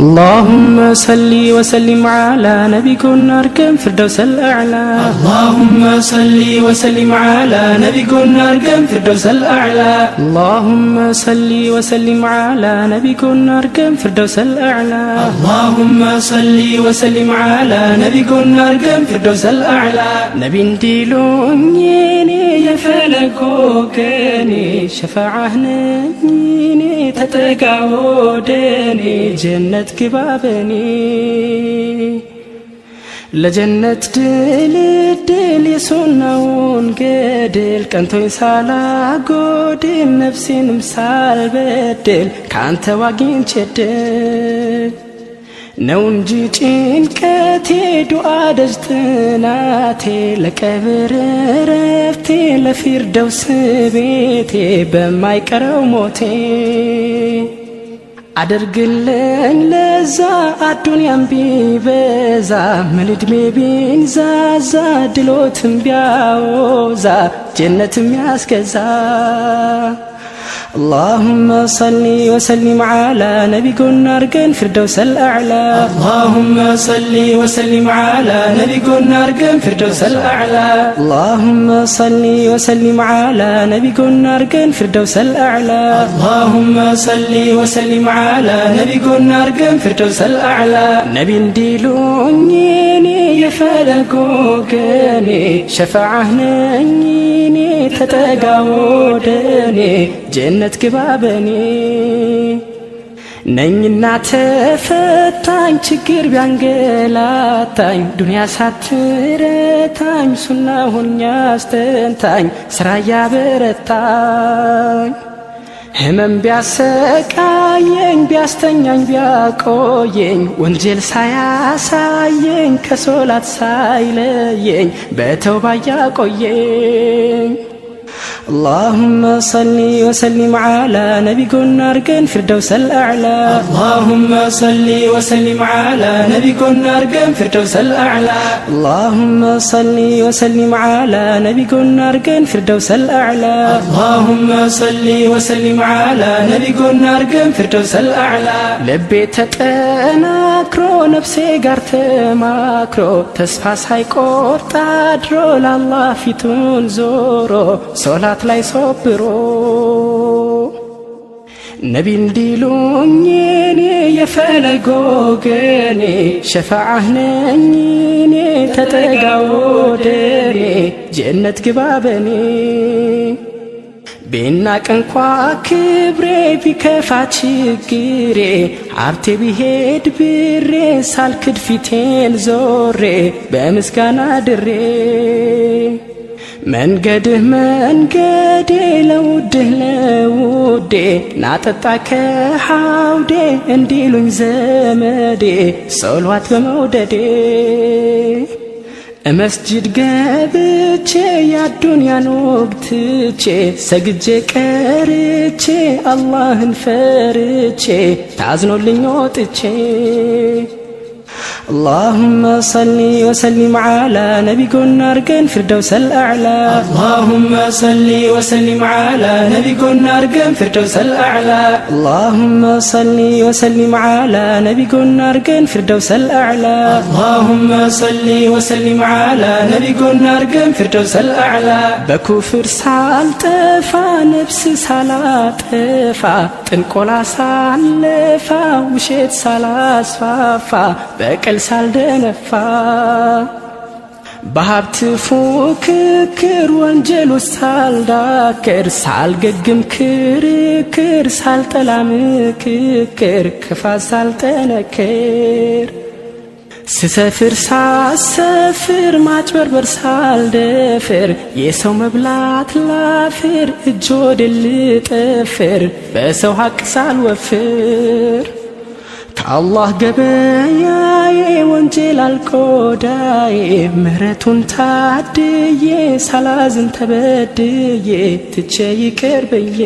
اللهم صل وسلم على نبينا أركم فردوس الأعلى. اللهم صل وسلم على نبينا أركم فردوس الأعلى. اللهم صل وسلم على نبينا أركم فردوس الأعلى. اللهم صل وسلم على نبينا أركم فردوس الأعلى. نبي ديلوني يفلكوكني شفاعهني تتقعودني جنة كبابني لجنة دل يسونون قدل كنتو يسالا قدل نفسي نمسال بدل كانت واقين شدل نونجي ጭንቀቴ ዱዓ ደጅጥናቴ ለቀብር ረፍቴ ለፊርደውስ ቤቴ በማይቀረው ሞቴ አድርግልኝ ለዛ አዱንያም ቢበዛ ምን ዕድሜ ቢንዛዛ ድሎትም ቢያወዛ ጀነትም ያስገዛ اللهم صل وسلم على نبينا أركن فردوس الأعلى. اللهم صل وسلم على نبينا أركن فردوس الأعلى. اللهم صل وسلم على نبينا أركن فردوس الأعلى. اللهم صل وسلم على نبينا أركن فردوس الأعلى. نبي ديلوني يفلكوكني شفاعهني تتقعودني جنة كبابني ነኝና ተፈታኝ ችግር ቢያንገላታኝ ዱንያ ሳትረታኝ ሱና ሆኛ አስተንታኝ ስራ ያበረታኝ ህመም ቢያሰቃየኝ ቢያስተኛኝ ቢያቆየኝ ወንጀል ሳያሳየኝ ከሶላት ሳይለየኝ በተውባ ያቆየኝ اللهم صل وسلم على نبينا أركن فردوس الأعلى. اللهم صل وسلم على نبينا أركن فردوس الأعلى. اللهم صل وسلم على نبينا أركن فردوس الأعلى. اللهم صل وسلم على نبينا أركن فردوس الأعلى. لبي تتناكرو نفسي قرت ماكرو تسفى سايقورت أدرو لله فيتون زورو صلاة ላይ ሶብሮ ነቢ እንዲሉኝ እኔ የፈለጎገኔ ሸፋዓህነኝ ተጠጋወደኔ ጀነት ግባበኔ ቢናቅ እንኳ ክብሬ ቢከፋ ችግሬ ሀብቴ ቢሄድ ብሬ ሳልክድ ፊቴን ዞሬ በምስጋና ድሬ መንገድህ መንገዴ ለውድህ ለውዴ ናጠጣ ከሐውዴ እንዲሉኝ ዘመዴ ሶልዋት በመውደዴ መስጂድ ገብቼ ያዱንያን ወግትቼ ሰግጄ ቀርቼ አላህን ፈርቼ ታዝኖልኝ ወጥቼ اللهم صل وسلم على نبينا أركن فردوس الأعلى. اللهم صل وسلم على نبينا أركن فردوس الأعلى. اللهم صل وسلم على نبينا أركن فردوس الأعلى. اللهم صل وسلم على نبينا أركن فردوس الأعلى. بكفر سالتفا نفس سالتفا تنقلا سالفا وشيت سالاسفافا በቀል ሳልደነፋ በሀብት ፉክክር ወንጀል ውስጥ ሳልዳክር ሳልገግም ክርክር ሳልጠላ ምክክር ክፋት ሳልጠነክር ስሰፍር ሳሰፍር ማጭበርበር ሳልደፍር የሰው መብላት ላፍር እጅ ወደ ልጥፍር በሰው ሀቅ ሳልወፍር ከአላህ ገበያዬ ወንጀል አልቆዳዬ ምህረቱን ታድዬ ሳላዝን ተበድዬ ትቼ ይቅር ብዬ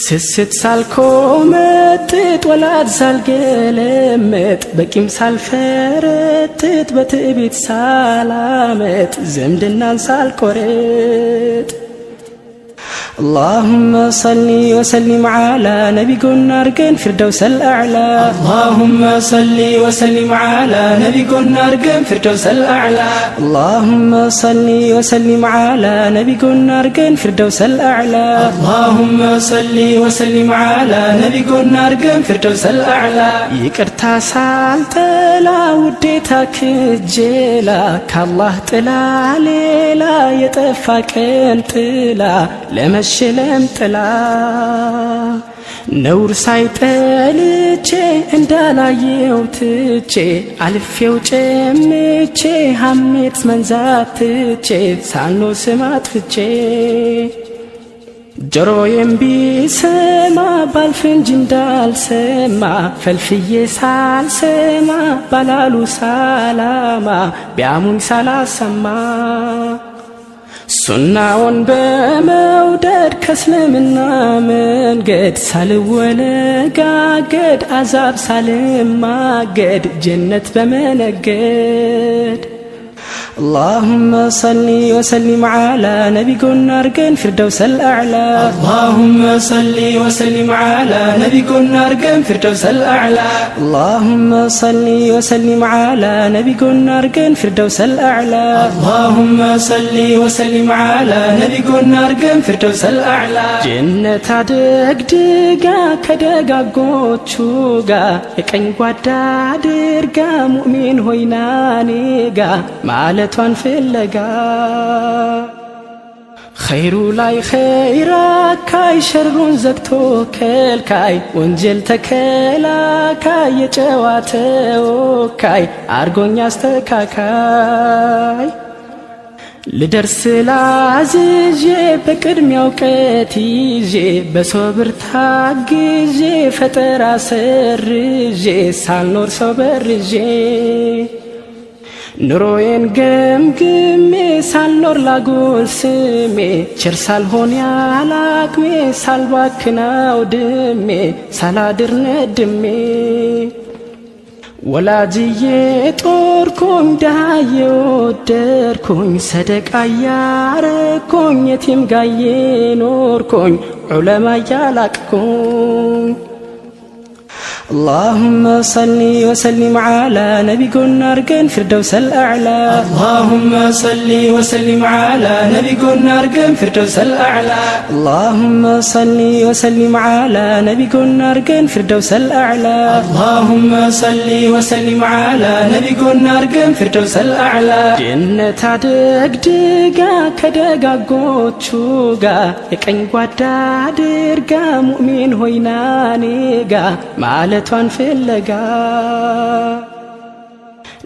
ስስት ሳልኮመጥጥ ወላድ ሳልገለመጥ በቂም ሳልፈረጥጥ በትዕቢት ሳላመጥ ዝምድናን ሳልቆርጥ اللهم صل وسلم على نبي كنا أرجن فردوس الأعلى اللهم صل وسلم على نبي كنا أرجن فردوس الأعلى اللهم صل وسلم على نبي كنا أرجن فردوس الأعلى اللهم صل وسلم على نبي كنا أرجن فردوس الأعلى يكرتا سالتلا وديتك جيلا كالله تلا ليلا يتفاك انتلا ለመሽለም ጥላ ነውር ሳይጠልቼ እንዳላየው ትቼ አልፌው ጨምቼ ሐሜት መንዛትቼ ሳልኖ ስማት ፍቼ ጆሮዬም ቢሰማ ባልፈንጅ እንዳልሰማ ፈልፍዬ ሳልሰማ ባላሉ ሳላማ ቢያሙኝ ሳላሰማ ሱናውን በመውደድ ከእስልምና መንገድ ሳልወለጋገድ አዛብ ሳልማገድ ጀነት በመነገድ اللهم صل وسلم على نبي كنا أرجن فردوس الأعلى اللهم صل وسلم على نبي كنا أرجن فردوس الأعلى اللهم صل وسلم على نبي كنا أرجن فردوس الأعلى اللهم صل وسلم على نبي كنا أرجن فردوس الأعلى جنة دقدقا كدقاقوتشوغا يكن ودادرقا مؤمن هوينانيقا ማለቷን ፍለጋ ኸይሩ ላይ ኸይራካይ ሸሩን ዘግቶ ከልካይ ወንጀል ተከላካይ የጨዋታ ወካይ አርጎኛ አስተካካይ ልደርስ ላዝዤ በቅድሚያው ቀት ይዤ በሶብር ታግዤ ፈጠራ ሰርዤ ሳልኖር ሰው በርዤ ኑሮዬን ገምግሜ ሳልኖር ላጉል ስሜ ቸር ሳልሆን ያላቅሜ ሳልባክናው ድሜ ሳላድር ነድሜ ወላጅዬ ጦርኩኝ ደሃዬ ወደርኩኝ ሰደቃ ያረኩኝ የቲም ጋዬ ኖርኩኝ ዑለማ ያላቅኩኝ اللهم صل وسلم على نبي كنا أرجن فردوس الأعلى اللهم صل وسلم على نبي كنا أرجن فردوس الأعلى اللهم صل وسلم على نبي كنا أرجن فردوس الأعلى اللهم صل وسلم على نبي كنا أرجن فردوس الأعلى جنة دقدقا كدقاقوتشوغا يكن ودادرقا مؤمن هوينانيقا ማለቷን ፍለጋ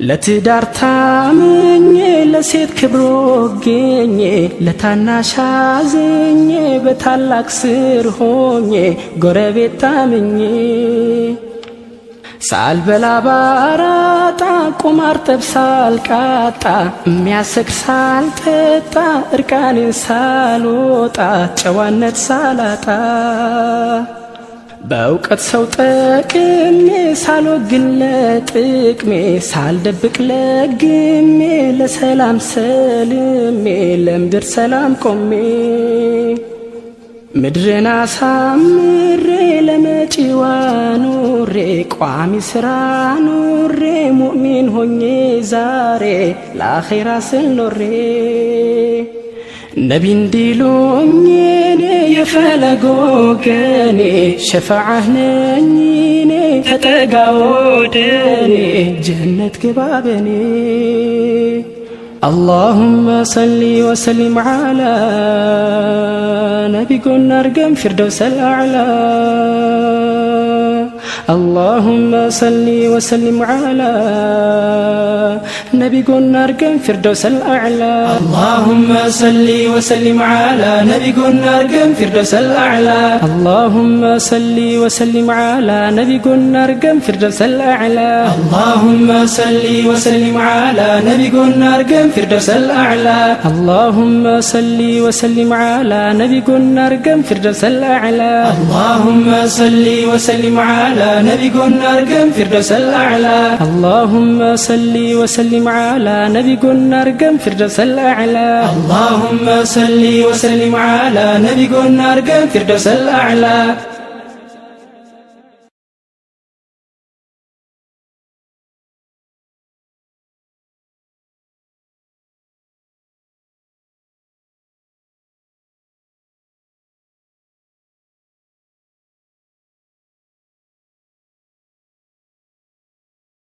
ለትዳር ታምኜ ለሴት ክብሮ ገኘ ለታናሽ አዝኜ በታላቅ ስር ሆኜ ጎረቤት ታምኜ ሳልበላ ባራጣ ቁማር ጠብሳል ቃጣ የሚያሰክር ሳልጠጣ እርቃኔን ሳልወጣ ጨዋነት ሳላጣ በእውቀት ሰው ጠቅሜ ሳልወግን ለጥቅሜ ሳልደብቅ ለግሜ ለሰላም ሰልሜ ለምድር ሰላም ቆሜ ምድርን አሳምሬ ለመጪዋ ኑሬ ቋሚ ስራ ኑሬ ሙእሚን ሆኜ ዛሬ ለአኼራ ስል ኖሬ ነቢ እንዲሉኝ እኔ የፈለግ ወገኔ ሸፋዓህ ነኝ እኔ ተጠጋ ወደኔ ጀነት ግባ በኔ اللهم صل وسلم على نبي كنا أرجن فردوس الأعلى اللهم صل وسلم على نبي كنا أرجن فردوس الأعلى اللهم صل وسلم على نبي كنا أرجن فردوس الأعلى اللهم صل وسلم على نبي كنا أرجن فردوس الأعلى اللهم صل وسلم على نبي كنا أرجن فردوس الأعلى اللهم صل وسلم على نبي كنا أرجن فردوس الأعلى اللهم صل وسلم على نبي كنا أرقم فردوس الأعلى اللهم صل وسلم على نبي كنا أرقم فردوس الأعلى اللهم صل وسلم على نبي كنا أرقم فردوس الأعلى